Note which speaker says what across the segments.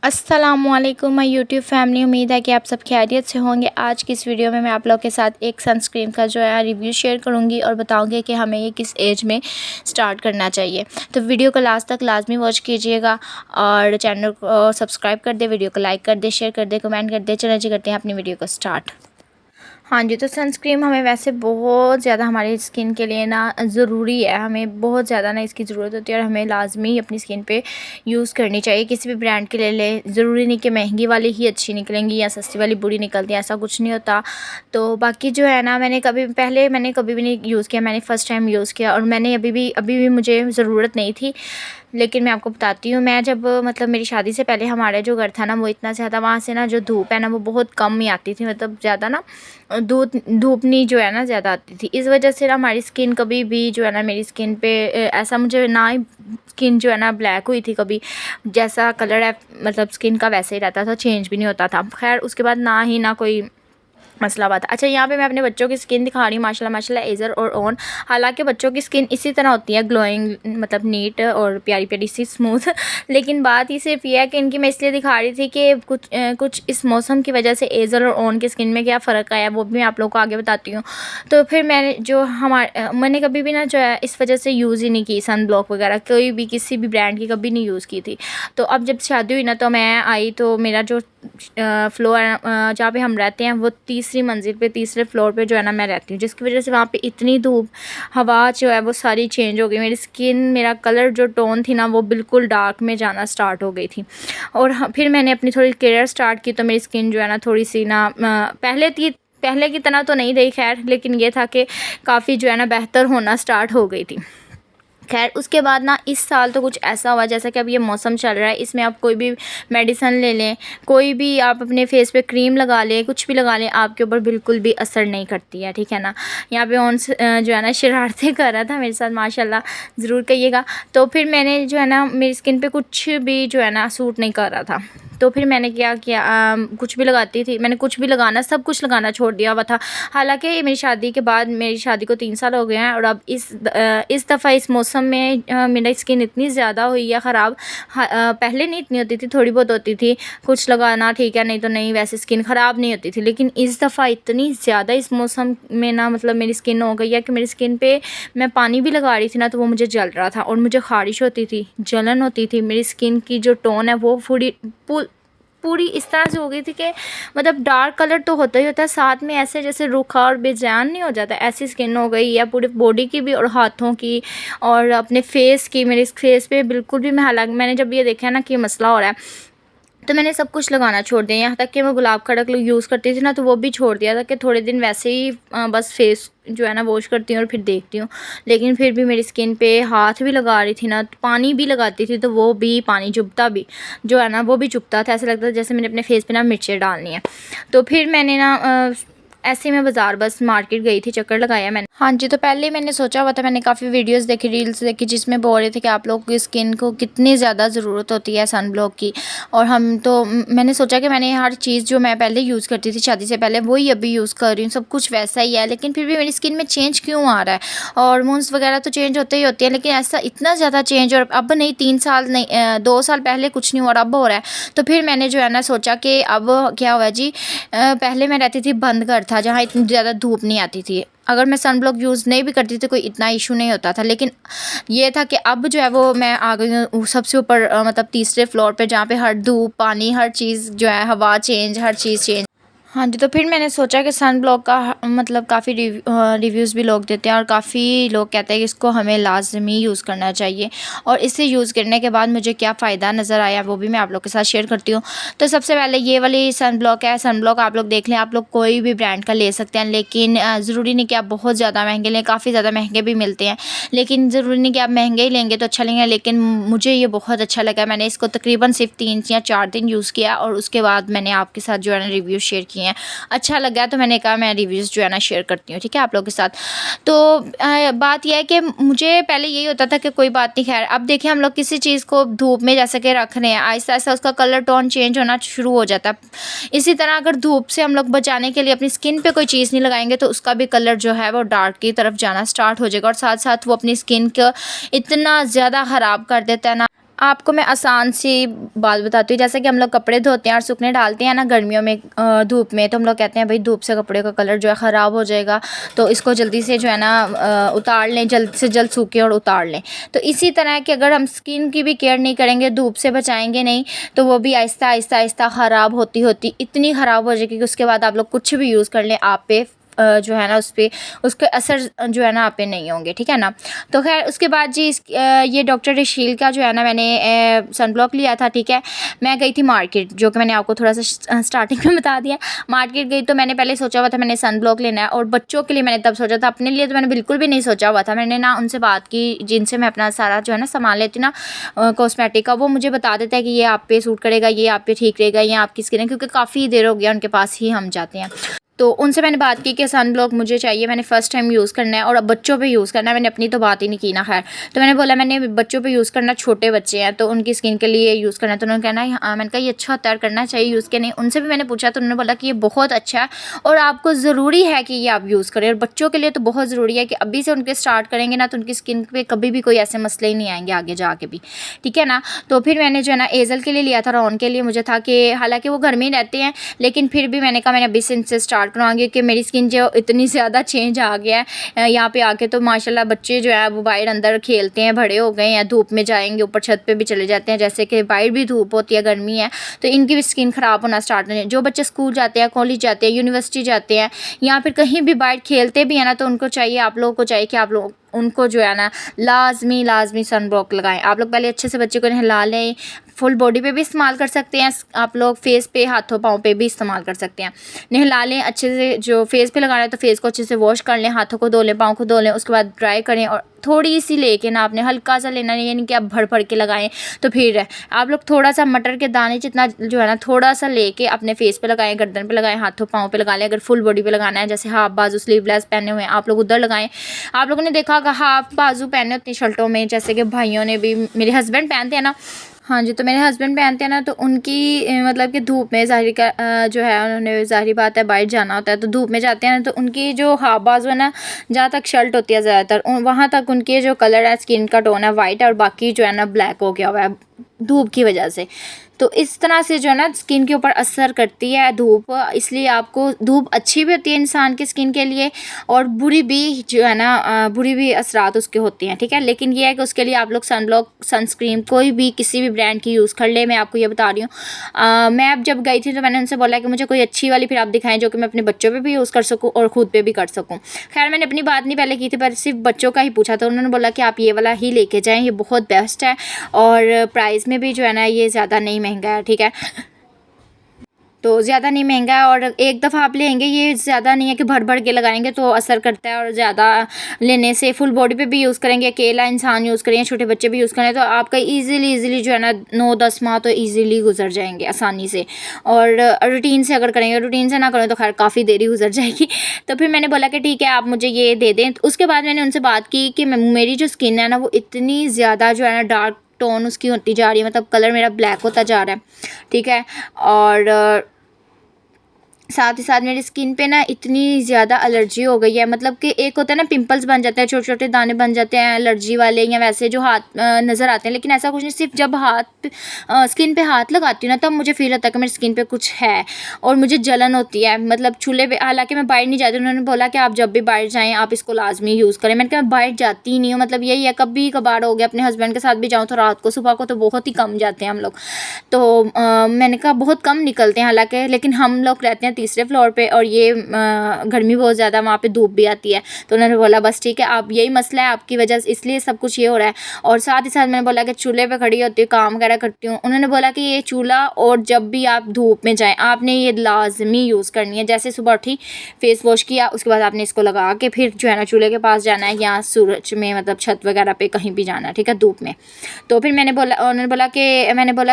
Speaker 1: अस्सलामुअलैकुम my YouTube family. उम्मीद है कि आप सब खैरियत से होंगे। आज की इस वीडियो में मैं आप लोगों के साथ एक सनस्क्रीन का जो है रिव्यू शेयर करूंगी और बताऊंगी कि हमें ये किस एज में स्टार्ट करना चाहिए। तो वीडियो को लास्ट तक लाजमी वॉच कीजिएगा और चैनल को सब्सक्राइब कर दे, वीडियो को लाइक कर दे, शेयर कर दे, कमेंट कर दे। चलिए जी करते हैं अपनी वीडियो को स्टार्ट। हाँ जी, तो सनस्क्रीन हमें वैसे बहुत ज़्यादा हमारी स्किन के लिए ना ज़रूरी है। हमें बहुत ज़्यादा ना इसकी ज़रूरत होती है और हमें लाजमी अपनी स्किन पे यूज़ करनी चाहिए। किसी भी ब्रांड के ले लें, ज़रूरी नहीं कि महंगी वाली ही अच्छी निकलेंगी या सस्ती वाली बुरी निकलती है, ऐसा कुछ नहीं होता। तो बाकी जो है ना, मैंने कभी भी नहीं यूज़ किया, मैंने फ़र्स्ट टाइम यूज़ किया और मैंने अभी भी मुझे ज़रूरत नहीं थी। लेकिन मैं आपको बताती हूँ, मैं जब मतलब मेरी शादी से पहले हमारा जो घर था ना, वो इतना ज़्यादा वहाँ से ना जो धूप है ना वो बहुत कम ही आती थी। मतलब ज़्यादा ना धूप नहीं जो है ना ज़्यादा आती थी। इस वजह से ना हमारी स्किन कभी भी जो है ना, मेरी स्किन पे ऐसा मुझे ना ही स्किन जो है ना ब्लैक हुई थी कभी। जैसा कलर है मतलब स्किन का वैसे ही रहता था, चेंज भी नहीं होता था। खैर उसके बाद ना ही ना कोई मसला बात। अच्छा, यहाँ पे मैं अपने बच्चों की स्किन दिखा रही हूँ, माशाल्लाह माशाल्लाह, एज़र और ओन। हालांकि बच्चों की स्किन इसी तरह होती है, ग्लोइंग, मतलब नीट और प्यारी प्यारी सी स्मूथ। लेकिन बात ही सिर्फ ये है कि इनकी मैं इसलिए दिखा रही थी कि कुछ इस मौसम की वजह से एज़र और ओन की स्किन में क्या फ़र्क आया वो भी मैं आप लोगों को आगे बताती हूँ। तो फिर मैंने कभी भी ना जो है इस वजह से यूज़ ही नहीं की सन ब्लॉक वगैरह, कोई भी किसी भी ब्रांड की कभी नहीं यूज़ की थी। तो अब जब शादी हुई ना, तो मैं आई तो मेरा जो फ्लोर जहाँ पे हम रहते हैं वो तीसरी मंजिल पे, तीसरे फ्लोर पे जो है ना मैं रहती हूँ, जिसकी वजह से वहाँ पे इतनी धूप, हवा जो है वो सारी चेंज हो गई। मेरी स्किन, मेरा कलर जो टोन थी ना वो बिल्कुल डार्क में जाना स्टार्ट हो गई थी। और फिर मैंने अपनी थोड़ी केयर स्टार्ट की, तो मेरी स्किन जो है ना थोड़ी सी ना पहले की तरह तो नहीं रही खैर, लेकिन ये था कि काफ़ी जो है ना बेहतर होना स्टार्ट हो गई थी। खैर उसके बाद ना इस साल तो कुछ ऐसा हुआ, जैसा कि अब ये मौसम चल रहा है, इसमें आप कोई भी मेडिसन ले लें, कोई भी आप अपने फेस पे क्रीम लगा लें, कुछ भी लगा लें, आपके ऊपर बिल्कुल भी असर नहीं करती है, ठीक है ना। यहाँ पे जो है ना शरारतें कर रहा था मेरे साथ, माशाल्लाह, ज़रूर कहिएगा। तो फिर मैंने जो है ना, मेरी स्किन पे कुछ भी जो है ना सूट नहीं कर रहा था। तो फिर मैंने क्या किया, कुछ भी लगाती थी, मैंने कुछ भी लगाना, सब कुछ लगाना छोड़ दिया हुआ था। हालांकि मेरी शादी के बाद, मेरी शादी को 3 साल हो गए हैं और अब इस दफ़ा इस मौसम में मेरी स्किन इतनी ज़्यादा हुई है ख़राब। पहले नहीं इतनी होती थी, थोड़ी बहुत होती थी, कुछ लगाना ठीक है, नहीं तो नहीं, वैसे स्किन ख़राब नहीं होती थी। लेकिन इस दफ़ा इतनी ज़्यादा इस मौसम में ना, मतलब मेरी स्किन हो गई है कि मेरी स्किन पे मैं पानी भी लगा रही थी ना तो वो मुझे जल रहा था और मुझे ख़ारिश होती थी, जलन होती थी। मेरी स्किन की जो टोन है वो पूरी इस तरह से हो गई थी कि मतलब डार्क कलर तो होता ही होता है, साथ में ऐसे जैसे रूखा और बेजान नहीं हो जाता, ऐसी स्किन हो गई है पूरी बॉडी की भी और हाथों की और अपने फेस की। मेरे फेस पे बिल्कुल भी मैं, हालांकि मैंने जब ये देखा है ना कि मसला हो रहा है, तो मैंने सब कुछ लगाना छोड़ दिया। यहाँ तक कि मैं गुलाब का डक यूज़ करती थी ना, तो वो भी छोड़ दिया था कि थोड़े दिन वैसे ही बस फेस जो है ना वॉश करती हूँ और फिर देखती हूँ। लेकिन फिर भी मेरी स्किन पे हाथ भी लगा रही थी ना, तो पानी भी लगाती थी, तो वो भी पानी चुभता भी जो है ना, वो भी चुभता था। ऐसा लगता था जैसे मैंने अपने फेस पे ना मिर्चें डालनी है। तो फिर मैंने ना ऐसे में बाज़ार, बस मार्केट गई थी, चक्कर लगाया मैंने। हाँ जी, तो पहले मैंने सोचा हुआ था, मैंने काफ़ी वीडियोस देखी, रील्स देखी, जिसमें बोल रहे थे कि आप लोग की स्किन को कितनी ज़्यादा ज़रूरत होती है सन ब्लॉक की। और मैंने सोचा कि मैंने हर चीज़ जो मैं पहले यूज़ करती थी शादी से पहले, वही अभी यूज़ कर रही हूँ, सब कुछ वैसा ही है। लेकिन फिर भी मेरी स्किन में चेंज क्यों आ रहा है? हार्मोन्स वगैरह तो चेंज होते ही होते हैं, लेकिन ऐसा इतना ज़्यादा चेंज, और अब नहीं, 3 साल नहीं, 2 साल पहले कुछ नहीं हो रहा, अब हो रहा है। तो फिर मैंने जो है ना सोचा कि अब क्या हुआ जी, पहले मैं रहती थी बंद घर था, जहाँ इतनी ज़्यादा धूप नहीं आती थी। अगर मैं सन ब्लॉक यूज़ नहीं भी करती थी कोई इतना इशू नहीं होता था। लेकिन ये था कि अब जो है वो मैं आ गई हूँ सबसे ऊपर, मतलब तीसरे फ्लोर पे, जहाँ पे हर धूप, पानी, हर चीज़ जो है, हवा चेंज, हर चीज़ चेंज। हाँ जी, तो फिर मैंने सोचा कि सन ब्लॉक का मतलब काफ़ी रिव्यूज़ भी लोग देते हैं और काफ़ी लोग कहते हैं कि इसको हमें लाजमी यूज़ करना चाहिए। और इसे यूज़ करने के बाद मुझे क्या फ़ायदा नज़र आया वो भी मैं आप लोग के साथ शेयर करती हूँ। तो सबसे पहले ये वाली सन ब्लॉक है, सन ब्लॉक आप लोग देख लें, आप लोग कोई भी ब्रांड का ले सकते हैं, लेकिन ज़रूरी नहीं कि आप बहुत ज़्यादा महंगे लें, काफ़ी ज़्यादा महंगे भी मिलते हैं। लेकिन ज़रूरी नहीं कि आप महंगे ही लेंगे तो अच्छा लेंगे। लेकिन मुझे ये बहुत अच्छा लगा, मैंने इसको तकरीबन सिर्फ 3 या 4 दिन यूज़ किया और उसके बाद मैंने आपके साथ जो है ना रिव्यू शेयर किए हैं। अच्छा लगा तो मैंने कहा मैं रिव्यूज़ जो है ना शेयर करती हूँ, ठीक है, आप लोगों के साथ। तो बात यह है कि मुझे पहले यही होता था कि कोई बात नहीं, खैर अब देखिए हम लोग किसी चीज़ को धूप में जैसे कि रख रहे हैं, आहिस्ता आहिस्ता उसका कलर टोन चेंज होना शुरू हो जाता है। इसी तरह अगर धूप से हम लोग बचाने के लिए अपनी स्किन पे कोई चीज़ नहीं लगाएंगे तो उसका भी कलर जो है वो डार्क की तरफ जाना स्टार्ट हो जाएगा और साथ साथ वो अपनी स्किन को इतना ज़्यादा ख़राब कर देता है ना। आपको मैं आसान सी बात बताती हूँ। जैसे कि हम लोग कपड़े धोते हैं और सूखने डालते हैं ना गर्मियों में धूप में, तो हम लोग कहते हैं भाई धूप से कपड़े का कलर जो है ख़राब हो जाएगा, तो इसको जल्दी से जो है ना उतार लें, जल्द से जल्द सूखे और उतार लें। तो इसी तरह है कि अगर हम स्किन की भी केयर नहीं करेंगे, धूप से बचाएंगे नहीं, तो वो भी आहिस्ता आहिस्ता आहिस्ता ख़राब होती होती इतनी ख़राब हो जाएगी कि उसके बाद आप लोग कुछ भी यूज़ कर लें, आप पे जो है ना उस पर उसके असर जो है ना आप पे नहीं होंगे, ठीक है ना। तो खैर उसके बाद जी ये डॉक्टर रिशील का जो है ना मैंने सन ब्लॉक लिया था, ठीक है। मैं गई थी मार्केट, जो कि मैंने आपको थोड़ा सा स्टार्टिंग में बता दिया। मार्केट गई तो मैंने पहले सोचा हुआ था मैंने सन ब्लॉक लेना है, और बच्चों के लिए मैंने तब सोचा था, अपने लिए तो मैंने बिल्कुल भी नहीं सोचा हुआ था। मैंने ना उनसे बात की जिनसे मैं अपना सारा जो है ना सामान लेती हूँ ना कॉस्मेटिक का, वो मुझे बता देता है कि ये आप पे सूट करेगा, ये आप पे ठीक रहेगा, ये आपकी स्किन है, क्योंकि काफ़ी देर हो गया उनके पास ही हम जाते हैं। तो उनसे मैंने बात की कि सन ब्लॉक मुझे चाहिए, मैंने फ़र्स्ट टाइम यूज़ करना है और अब बच्चों पे यूज़ करना है। मैंने अपनी तो बात ही नहीं की ना, खैर। तो मैंने बोला मैंने बच्चों पे यूज़ करना, छोटे बच्चे हैं तो उनकी स्किन के लिए यूज़ करना है। तो उन्होंने कहना हाँ, मैंने कहा ये अच्छा होता है, करना चाहिए यूज़ के नहीं। उनसे भी मैंने पूछा तो उन्होंने बोला कि ये बहुत अच्छा है और आपको ज़रूरी है कि ये आप यूज़ करें, और बच्चों के लिए तो बहुत ज़रूरी है कि अभी से उनके स्टार्ट करेंगे ना तो उनकी स्किन पर कभी भी कोई ऐसे मसले ही नहीं आएंगे आगे जाके भी, ठीक है ना। तो फिर मैंने जो है ना एजल के लिए लिया था, रॉन के लिए मुझे था कि हालाँकि वो घर में ही रहते हैं, लेकिन फिर भी मैंने कहा मैंने अभी से इनसे स्टार्ट कराऊंगी कि मेरी स्किन जो इतनी ज़्यादा चेंज आ गया है यहाँ पे आके। तो माशाल्लाह बच्चे जो है वो बाहर अंदर खेलते हैं, बड़े हो गए हैं, धूप में जाएंगे, ऊपर छत पे भी चले जाते हैं, जैसे कि बाहर भी धूप होती है, गर्मी है, तो इनकी भी स्किन ख़राब होना स्टार्ट हो जाए। जो बच्चे स्कूल जाते हैं, कॉलेज जाते हैं, यूनिवर्सिटी जाते हैं, या फिर कहीं भी बाहर खेलते भी हैं ना, तो उनको चाहिए, आप लोगों को चाहिए कि आप लोग उनको जो है ना लाजमी सन ब्लॉक लगाएं। आप लोग पहले अच्छे से बच्चे को नहला लें, फुल बॉडी पे भी इस्तेमाल कर सकते हैं आप लोग, फेस पे, हाथों पाँव पे भी इस्तेमाल कर सकते हैं। नहला लें अच्छे से, जो फेस पे लगाना है तो फेस को अच्छे से वॉश कर लें, हाथों को धो लें, पाँव को धो लें, उसके बाद ड्राई करें, और थोड़ी सी लेके ना आपने हल्का सा लेना नहीं, यानी कि आप भर भर के लगाएं। तो फिर आप लोग थोड़ा सा मटर के दाने जितना जो है ना थोड़ा सा लेके अपने फेस पे लगाएं, गर्दन पे लगाएं, हाथों पाँव पे लगा लें। अगर फुल बॉडी पे लगाना है, जैसे हाफ बाजू स्लीवलेस पहने हुए हैं आप लोग, उधर लगाएं। आप लोगों ने देखा होगा हाफ बाजू पहने होती शर्टों में, जैसे कि भाइयों ने भी, मेरे हस्बैंड पहनते हैं ना, हाँ जी, तो मेरे हस्बैंड पहनते हैं ना, तो उनकी मतलब कि धूप में ज़ाहिर का जो है उन्होंने ज़ाहिर बात है बाहर जाना होता है, तो धूप में जाते हैं ना, तो उनकी जो हाफ बाजू है ना, जहाँ तक शर्ट होती है ज़्यादातर वहाँ तक उनके जो कलर है स्किन का टोन है वाइट है, और बाकी जो है ना ब्लैक हो गया हुआ है धूप की वजह से। तो इस तरह से जो है ना स्किन के ऊपर असर करती है धूप, इसलिए आपको धूप अच्छी भी होती है इंसान की स्किन के लिए, और बुरी भी जो है ना बुरी भी असरात उसके होती हैं, ठीक है। लेकिन ये है कि उसके लिए आप लोग सन ब्लॉक, सनस्क्रीन कोई भी किसी भी ब्रांड की यूज़ कर ले, मैं आपको ये बता रही हूँ। मैं अब जब गई थी तो मैंने उनसे बोला कि मुझे कोई अच्छी वाली फिर आप दिखाएं जो कि मैं अपने बच्चों पर भी यूज़ कर सकूँ और ख़ुद पर भी कर सकूँ। खैर मैंने अपनी बात नहीं पहले की थी, पर सिर्फ बच्चों का ही पूछा था। उन्होंने बोला कि आप ये वाला ही लेके जाएँ, ये बहुत बेस्ट है, और प्राइस में भी जो है ना ये ज़्यादा नहीं महंगा है, ठीक है। तो ज़्यादा नहीं महंगा है, और एक दफ़ा आप लेंगे, ये ज़्यादा नहीं है कि भर भर के लगाएंगे तो असर करता है, और ज़्यादा लेने से फुल बॉडी पे भी यूज़ करेंगे, अकेला इंसान यूज़ करें, छोटे बच्चे भी यूज़ करें, तो आपका इजीली जो है ना 9-10 माह तो इजीली गुजर जाएंगे आसानी से। और रूटीन से अगर करेंगे, रूटीन से ना करें तो खैर काफ़ी देरी गुजर जाएगी। तो फिर मैंने बोला कि ठीक है आप मुझे ये दे दें। तो उसके बाद मैंने उनसे बात की कि मेरी जो स्किन है ना वो इतनी ज़्यादा जो है ना डार्क टोन उसकी होती जा रही है, मतलब कलर मेरा ब्लैक होता जा रहा है, ठीक है। और साथ ही साथ मेरी स्किन पे ना इतनी ज़्यादा एलर्जी हो गई है, मतलब कि एक होता है ना पिंपल्स बन जाते हैं, छोटे छोटे दाने बन जाते हैं एलर्जी वाले, या वैसे जो हाथ नज़र आते हैं, लेकिन ऐसा कुछ नहीं। सिर्फ जब स्किन पे हाथ लगाती हूँ ना तब मुझे फील होता है कि मेरी स्किन पे कुछ है, और मुझे जलन होती है, मतलब चूल्हे पे। हालांकि मैं बाहर नहीं जाती, उन्होंने बोला कि आप जब भी बाहर जाएँ आप इसको लाजमी यूज़ करें। मैंने कहा मैं बाहर जाती ही नहीं हूँ, मतलब यही है, कभी कभार हो गया, अपने हस्बैंड के साथ भी जाऊँ तो रात को, सुबह को तो बहुत ही कम जाते हैं हम लोग। तो मैंने कहा बहुत कम निकलते हैं हालांकि, लेकिन हम लोग रहते हैं तीसरे फ्लोर पे, और ये गर्मी बहुत ज़्यादा, वहाँ पे धूप भी आती है। तो उन्होंने बोला बस ठीक है, आप यही मसला है आपकी वजह से, इसलिए सब कुछ ये हो रहा है। और साथ ही साथ मैंने बोला कि चूल्हे पे खड़ी होती हूँ, काम वगैरह करती हूँ। उन्होंने बोला कि ये चूल्हा, और जब भी आप धूप में जाएँ आपने ये लाजमी यूज़ करनी है। जैसे सुबह उठी, फेस वॉश किया, उसके बाद आपने इसको लगा के फिर जो है ना चूल्हे के पास जाना है, या सूरज में मतलब छत वगैरह पे कहीं भी जाना है, ठीक है, धूप में। तो फिर मैंने बोला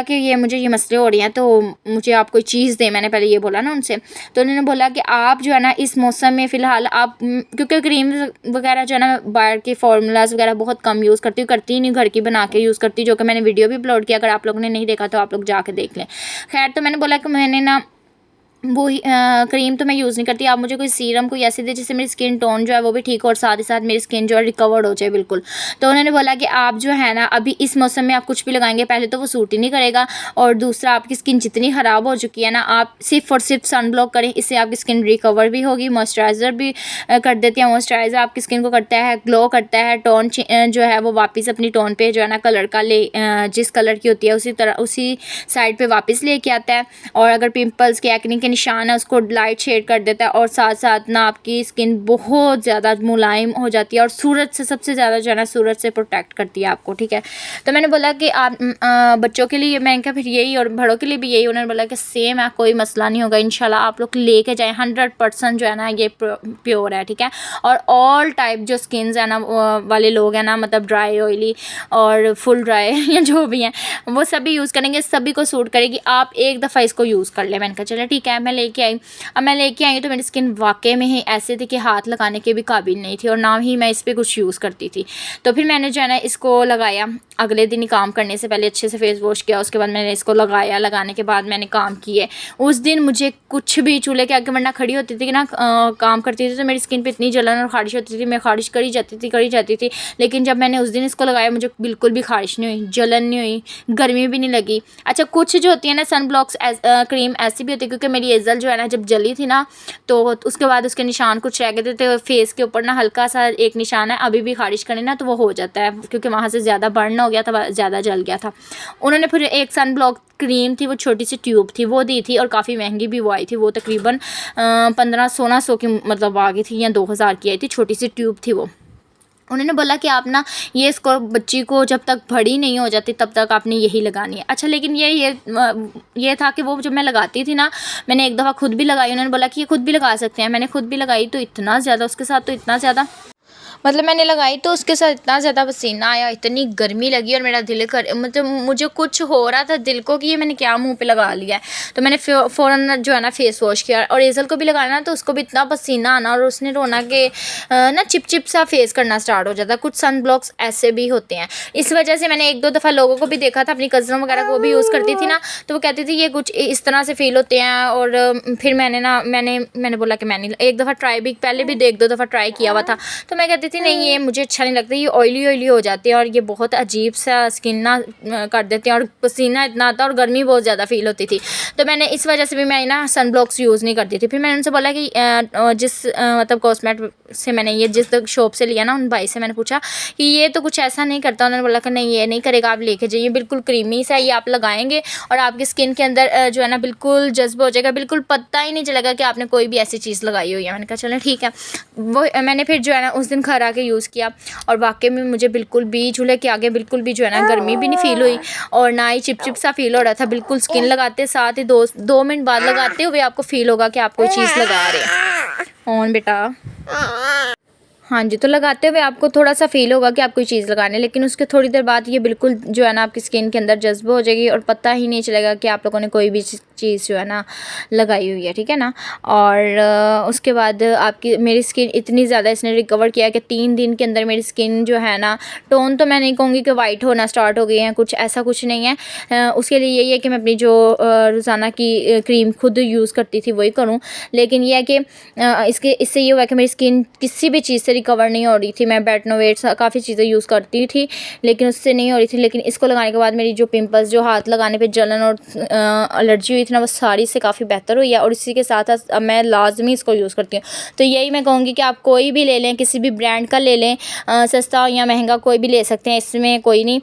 Speaker 1: कि ये मुझे ये मसले हो रही हैं, तो मुझे आप कोई चीज़ दें, मैंने पहले ये बोला ना उनसे। तो उन्होंने बोला कि आप जो है ना इस मौसम में फ़िलहाल आप, क्योंकि क्रीम वगैरह जो है ना बाहर के फार्मूलाज वगैरह बहुत कम यूज़ करती ही नहीं, घर की बना के यूज़ करती, जो कि मैंने वीडियो भी अपलोड किया, अगर आप लोगों ने नहीं देखा तो आप लोग जाके देख लें। खैर तो मैंने बोला कि मैंने ना वो ही क्रीम तो मैं यूज़ नहीं करती। आप मुझे कोई सीरम कोई ऐसे दे जिससे मेरी स्किन टोन जो है वो भी ठीक हो और साथ ही साथ मेरी स्किन जो है रिकवर्ड हो जाए बिल्कुल। तो उन्होंने बोला कि आप जो है ना अभी इस मौसम में आप कुछ भी लगाएंगे, पहले तो वो सूट ही नहीं करेगा, और दूसरा आपकी स्किन जितनी ख़राब हो चुकी है ना, आप सिर्फ और सिर्फ सन ब्लॉक करें, इससे आपकी स्किन रिकवर भी होगी। मॉइस्चराइज़र भी कर देती है, मॉइस्चराइज़र आपकी स्किन को करता है ग्लो करता है, टोन जो है वो वापस अपनी टोन पे जो है ना कलर का जिस कलर की होती है उसी तरह उसी साइड पे वापस लेके आता है। और अगर पिंपल्स के एक्ने के निशान है उसको लाइट शेड कर देता है, और साथ साथ ना आपकी स्किन बहुत ज़्यादा मुलायम हो जाती है, और सूरज से सबसे ज़्यादा जो है ना सूरज से प्रोटेक्ट करती है आपको, ठीक है। तो मैंने बोला कि आप बच्चों के लिए, मैंने कहा फिर यही, और बड़ों के लिए भी यही। उन्होंने बोला कि सेम है, कोई मसला नहीं होगा इंशाल्लाह, आप लोग लेके जाएँ, 100% जो है ना ये प्योर है, ठीक है। और ऑल टाइप जो स्किन्स है ना वाले लोग हैं ना, मतलब ड्राई ऑयली और फुल ड्राई या जो भी हैं वो सभी यूज़ करेंगे, सभी को सूट करेगी। आप एक दफ़ा इसको यूज़ कर ले। मैंने कहा चलो ठीक है, मैं लेके आई। अब मैं लेके आई तो मेरी स्किन वाकई में ही ऐसे थी कि हाथ लगाने के भी काबिल नहीं थी, और ना ही मैं इस पर कुछ यूज़ करती थी। तो फिर मैंने जो है ना इसको लगाया, अगले दिन ही काम करने से पहले अच्छे से फेस वॉश किया, उसके बाद मैंने इसको लगाया, लगाने के बाद मैंने काम किए। उस दिन मुझे कुछ भी चूल्हे के आगे वरना खड़ी होती थी ना काम करती थी तो मेरी स्किन पे इतनी जलन और खारिश होती थी, मैं खारिश करी जाती थी। लेकिन जब मैंने उस दिन इसको लगाया मुझे बिल्कुल भी खारिश नहीं हुई, जलन नहीं हुई, गर्मी भी नहीं लगी। अच्छा, कुछ जो होती है ना सन ब्लॉक्स क्रीम ऐसी भी होती है, क्योंकि मेरी एजल जो है ना जब जली थी ना तो उसके बाद उसके निशान कुछ रह गए थे फेस के ऊपर ना, हल्का सा एक निशान है, अभी भी खारिश करें ना तो वो हो जाता है, क्योंकि वहाँ से ज़्यादा बर्न हो गया था, ज़्यादा जल गया था। उन्होंने फिर एक सन ब्लॉक क्रीम थी, वो छोटी सी ट्यूब थी, वो दी थी, और काफ़ी महंगी भी वो आई थी। वो तकरीबन 1500-1600 की मतलब आ गई थी, या 2000 की आई थी, छोटी सी ट्यूब थी वो। उन्होंने बोला कि आप ना ये इसको बच्ची को जब तक बड़ी नहीं हो जाती तब तक आपने यही लगानी है। अच्छा, लेकिन ये था कि वो जब मैं लगाती थी ना, मैंने एक दफ़ा खुद भी लगाई, उन्होंने बोला कि ये खुद भी लगा सकते हैं। मैंने खुद भी लगाई तो इतना ज़्यादा उसके साथ, तो इतना ज़्यादा मतलब मैंने लगाई तो उसके साथ इतना ज़्यादा पसीना आया, इतनी गर्मी लगी, और मेरा दिल कर मतलब मुझे कुछ हो रहा था दिल को कि ये मैंने क्या मुंह पे लगा लिया है। तो मैंने फ़ौरन जो है ना फेस वॉश किया, और एजल को भी लगाना तो उसको भी इतना पसीना आना, और उसने रोना कि ना चिप चिप सा फेस करना स्टार्ट हो जाता। कुछ सन ब्लॉक्स ऐसे भी होते हैं। इस वजह से मैंने 1-2 दफ़ा लोगों को भी देखा था, अपनी कज़नों वगैरह को भी यूज़ करती थी ना, तो वो कहती थी ये कुछ इस तरह से फ़ील होते हैं। और फिर मैंने बोला कि मैंने एक दफ़ा ट्राई भी, पहले भी 1-2 दफ़ा ट्राई किया हुआ था, तो मैं कहती थी नहीं ये मुझे अच्छा नहीं लगता, ये ऑयली हो जाते हैं, और ये बहुत अजीब सा स्किन ना कर देते हैं, और पसीना इतना आता है और गर्मी बहुत ज़्यादा फ़ील होती थी। तो मैंने इस वजह से भी मैं ना सन ब्लॉक्स यूज़ नहीं करती थी। फिर मैंने उनसे बोला कि जिस मतलब कॉस्मेटिक से मैंने ये जिस शॉप से लिया ना, उन भाई से मैंने पूछा कि ये तो कुछ ऐसा नहीं करता। उन्होंने बोला कि नहीं ये नहीं करेगा, आप लेके जाइए, बिल्कुल क्रीमी सा ये आप लगाएंगे और आपकी स्किन के अंदर जो है ना बिल्कुल जज्ब हो जाएगा, बिल्कुल पता ही नहीं चलेगा कि आपने कोई भी ऐसी चीज़ लगाई हुई है। मैंने कहा चलो ठीक है। वो मैंने फिर जो है ना उस दिन घर आके यूज़ किया, और वाकई में मुझे बिल्कुल भी चूल्हे के आगे बिल्कुल भी जो है ना गर्मी भी नहीं फ़ील हुई, और ना ही चिपचिप सा फील हो रहा था। बिल्कुल स्किन लगाते साथ ही 2 मिनट बाद लगाते हुए आपको फ़ील होगा कि आप कोई चीज़ लगा रहे हैं। और बेटा हाँ जी, तो लगाते हुए आपको थोड़ा-सा फ़ील होगा कि आप कोई चीज़ लगाने, लेकिन उसके थोड़ी देर बाद ये बिल्कुल जो है ना आपकी स्किन के अंदर जज़्ब हो जाएगी, और पता ही नहीं चलेगा कि आप लोगों ने कोई भी चीज़ जो है ना लगाई हुई है, ठीक है ना। और उसके बाद आपकी मेरी स्किन इतनी ज़्यादा इसने रिकवर किया कि 3 दिन के अंदर मेरी स्किन जो है ना, टोन तो मैं नहीं कहूँगी कि वाइट होना स्टार्ट हो गई है, कुछ ऐसा कुछ नहीं है। उसके लिए यही है कि मैं अपनी जो रोज़ाना की क्रीम खुद यूज़ करती थी वही करूँ, लेकिन ये है कि इससे ये हुआ कि मेरी स्किन किसी भी चीज़ से रिकवर नहीं हो रही थी। मैं बेटनोवेट काफ़ी चीज़ें यूज़ करती थी लेकिन उससे नहीं हो रही थी, लेकिन इसको लगाने के बाद मेरी जो पिंपल्स, जो हाथ लगाने पे जलन और एलर्जी हुई थी ना, वो सारी से काफ़ी बेहतर हुई है। और इसी के साथ साथ अब मैं लाजमी इसको यूज़ करती हूँ। तो यही मैं कहूँगी कि आप कोई भी ले लें, किसी भी ब्रांड का ले लें, सस्ता या महंगा कोई भी ले सकते हैं, इसमें कोई नहीं,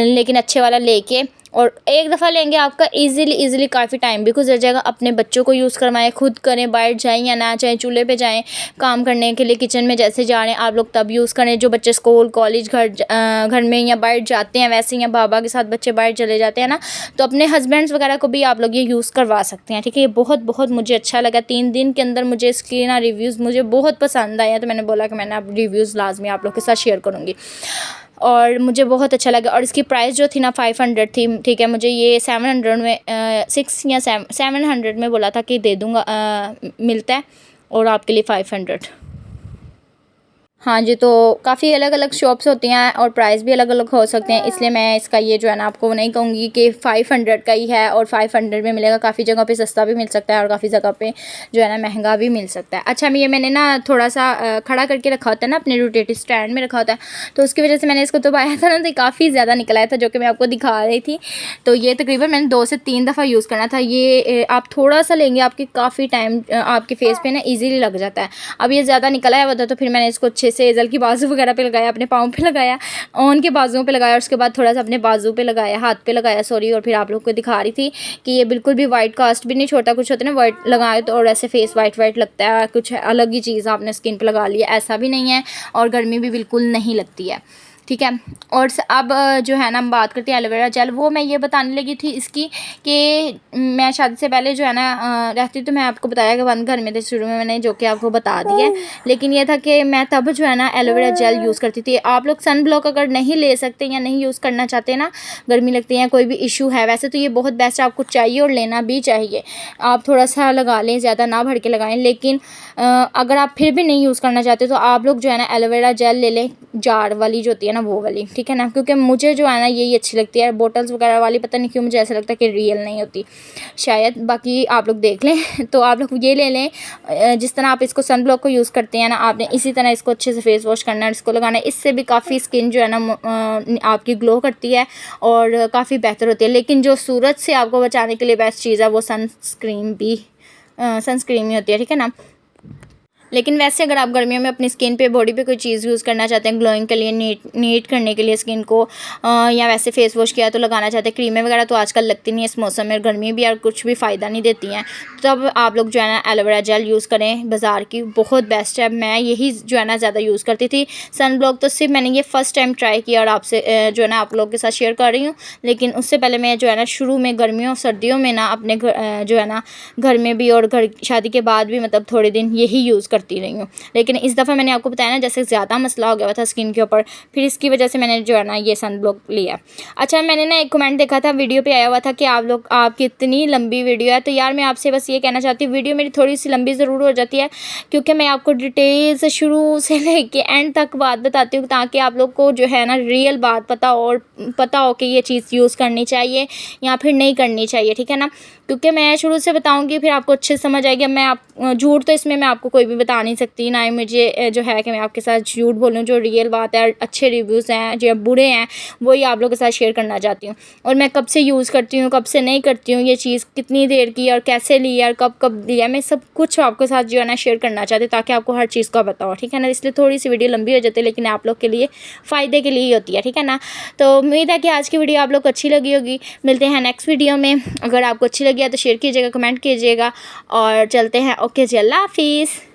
Speaker 1: लेकिन अच्छे वाला लेके और एक दफ़ा लेंगे आपका ईज़िली काफ़ी टाइम भी गुजर जाएगा। अपने बच्चों को यूज़ करवाएं, खुद करें, बाहर जाएं या ना जाएं, चूल्हे पे जाएं काम करने के लिए, किचन में जैसे जा रहे हैं आप लोग तब यूज़ करें। जो बच्चे स्कूल कॉलेज घर में या बाहर जाते हैं, वैसे या बाबा के साथ बच्चे बाहर चले जाते हैं ना, तो अपने हस्बैंड्स वगैरह को भी आप लोग ये यूज़ करवा सकते हैं, ठीक है। ये बहुत मुझे अच्छा लगा। 3 दिन के अंदर मुझे इसकी ना रिव्यूज़ मुझे बहुत पसंद आया, तो मैंने बोला कि मैंने अब रिव्यूज़ लाजमी आप लोग के साथ शेयर करूँगी और मुझे बहुत अच्छा लगा। और इसकी प्राइस जो थी ना 500 थी, ठीक है। मुझे ये 700 में 6 या 700 में बोला था कि दे दूँगा, मिलता है, और आपके लिए 500। हाँ जी, तो काफ़ी अलग-अलग शॉप्स होती हैं और प्राइस भी अलग-अलग हो सकते हैं, इसलिए मैं इसका ये जो है ना आपको नहीं कहूँगी कि 500 का ही है और 500 में मिलेगा। काफ़ी जगह पे सस्ता भी मिल सकता है और काफ़ी जगह पे जो है ना महंगा भी मिल सकता है। अच्छा, ये मैंने ना थोड़ा-सा खड़ा करके रखा होता है ना, अपने रोटेटिव स्टैंड में रखा होता है, तो उसकी वजह से मैंने इसको दबाया था ना, तो काफ़ी ज़्यादा निकल आया था, जो कि मैं आपको दिखा रही थी। तो ये तकरीबन मैंने 2 से 3 दफ़ा यूज़ करना था। ये आप थोड़ा-सा लेंगे, आपके काफ़ी टाइम आपके फेस पे ना ईज़िली लग जाता है। अब ये ज़्यादा निकल आया हुआ था, तो फिर मैंने इसको अच्छे से एज़ल की बाजू वगैरह पे लगाया, अपने पाँव पे लगाया, ऑन के बाजुओं पे लगाया और उसके बाद थोड़ा-सा अपने बाजू पे लगाया, हाथ पे लगाया सॉरी, और फिर आप लोग को दिखा रही थी कि ये बिल्कुल भी वाइट कास्ट भी नहीं छोड़ता। कुछ होता है ना वाइट लगाए तो और ऐसे फेस वाइट लगता है, कुछ अलग ही चीज़ आपने स्किन पे लगा लिया, ऐसा भी नहीं है और गर्मी भी बिल्कुल नहीं लगती है, ठीक है। और अब जो है ना हम बात करते हैं एलोवेरा जेल। वो मैं ये बताने लगी थी इसकी कि मैं शादी से पहले जो है ना रहती, तो मैं आपको बताया कि बंद घर में थे शुरू में, मैंने जो कि आपको बता दिया है। लेकिन ये था कि मैं तब जो है ना एलोवेरा जेल यूज़ करती थी। आप लोग सन ब्लॉक अगर नहीं ले सकते या नहीं यूज़ करना चाहते ना, गर्मी लगती है, कोई भी इशू है, वैसे तो ये बहुत बेस्ट आपको चाहिए और लेना भी चाहिए। आप थोड़ा सा लगा लें, ज़्यादा ना भर के लगाएं। लेकिन अगर आप फिर भी नहीं यूज़ करना चाहते तो आप लोग जो है ना एलोवेरा जेल ले लें, जार वाली जो होती है ना वो वाली, ठीक है ना, क्योंकि मुझे जो है ना यही अच्छी लगती है। बोटल्स वगैरह वाली पता नहीं क्यों मुझे ऐसा लगता है कि रियल नहीं होती शायद, बाकी आप लोग देख लें। तो आप लोग ये ले लें, जिस तरह आप इसको सन ब्लॉक को यूज़ करते हैं ना, आपने इसी तरह इसको अच्छे से फेस वॉश करना है, इसको लगाना है। इससे भी काफ़ी स्किन जो है ना आपकी ग्लो करती है और काफ़ी बेहतर होती है। लेकिन जो सूरज से आपको बचाने के लिए बेस्ट चीज़ है वो सनस्क्रीन ही होती है, ठीक है ना। लेकिन वैसे अगर आप गर्मियों में अपनी स्किन पे, बॉडी पे कोई चीज़ यूज़ करना चाहते हैं ग्लोइंग के लिए, नीट करने के लिए स्किन को, या वैसे फेस वॉश किया तो लगाना चाहते हैं, क्रीमें वगैरह तो आजकल लगती नहीं है इस मौसम में, गर्मी भी और कुछ भी फ़ायदा नहीं देती हैं, तब आप लोग जो है ना एलोवेरा जेल यूज़ करें, बाज़ार की बहुत बेस्ट है। मैं यही जो है ना ज़्यादा यूज़ करती थी। सन ब्लॉक तो सिर्फ मैंने ये फ़र्स्ट टाइम ट्राई किया और आपसे जो है ना आप लोगों के साथ शेयर कर रही हूँ। लेकिन उससे पहले मैं जो है ना शुरू में गर्मियों सर्दियों में ना अपने जो है ना घर में भी और घर शादी के बाद भी मतलब थोड़े दिन यही यूज़ करती रही हूँ। लेकिन इस दफ़ा मैंने आपको बताया ना जैसे ज़्यादा मसला हो गया हुआ था स्किन के ऊपर, फिर इसकी वजह से मैंने जो है ना ये सन ब्लॉक लिया। अच्छा, मैंने ना एक कमेंट देखा था, वीडियो पे आया हुआ था कि आप लोग आपकी इतनी लंबी वीडियो है। तो यार मैं आपसे बस ये कहना चाहती हूँ, वीडियो मेरी थोड़ी सी लंबी ज़रूर हो जाती है क्योंकि मैं आपको डिटेल से शुरू से लेके एंड तक बात बताती हूँ, ताकि आप लोग को जो है ना रियल बात पता हो कि ये चीज़ यूज़ करनी चाहिए या फिर नहीं करनी चाहिए, ठीक है ना। क्योंकि मैं शुरू से बताऊंगी फिर आपको अच्छे समझ आएगी। मैं आप झूठ तो इसमें मैं आपको कोई भी बता नहीं सकती, ना ही मुझे जो है कि मैं आपके साथ झूठ बोलूँ। जो रियल बात है, अच्छे रिव्यूज़ हैं, जो बुरे हैं, वही आप लोगों के साथ शेयर करना चाहती हूँ। और मैं कब से यूज़ करती हूँ, कब से नहीं करती हूँ, ये चीज़ कितनी देर की और कैसे ली है और कब लिया, मैं सब कुछ आपके साथ जो है ना शेयर करना चाहती हूँ, ताकि आपको हर चीज़ का पता हो, ठीक है ना। इसलिए थोड़ी सी वीडियो लंबी हो जाती है, लेकिन आप लोग के लिए फ़ायदे के लिए ही होती है, ठीक है ना। तो उम्मीद है कि आज की वीडियो आप लोग को अच्छी लगी होगी। मिलते हैं नेक्स्ट वीडियो में। अगर आपको अच्छी लगी है तो शेयर कीजिएगा, कमेंट कीजिएगा और चलते हैं। ओके जी, अल्लाह हाफिज़।